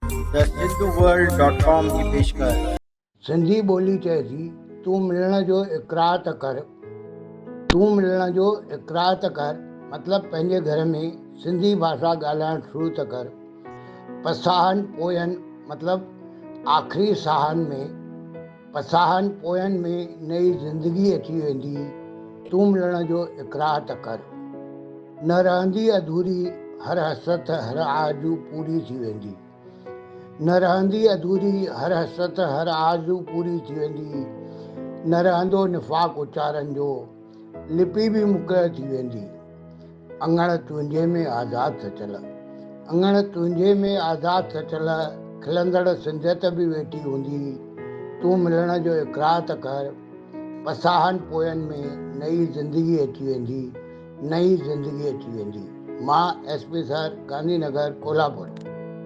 The सिंधुवर्ल्ड.com की पेशकश। सिंधी ॿोली चए थी तूं मिलण जो इक़रार त कर। तूं मिलण जो इक़रार त कर मतिलबु पंहिंजे घर में सिंधी भाषा ॻाल्हाइणु शुरू त कर। पसाहनि पोयनि मतिलबु आख़िरी साहनि में पसाहनि पोयनि में नई ज़िंदगी अची वेंदी। तूं मिलण जो इक़रार त कर। न रहंदी अधूरी हर हसरत हर आरज़ू पूरी थी वेंदी। न रहंदी अधूरी हर हसरत हर आरज़ू पूरी थी वेंदी। न रहंदो निफ़ाक़ उचारनि जो लिपि बि मुक़ररु थी वेंदी। अङण तुंहिंजे में आज़ादु सचल अङण तुंहिंजे में आज़ादु सचल खिलंदड़ सिंधियत बि वेठी हूंदी। तूं मिलण जो इक़रार त कर। पसाहनि पोयनि में नई ज़िंदगी अची वेंदी। नई ज़िंदगी अची वेंदी। मां SP सर, गांधी नगर, कोल्हापुर।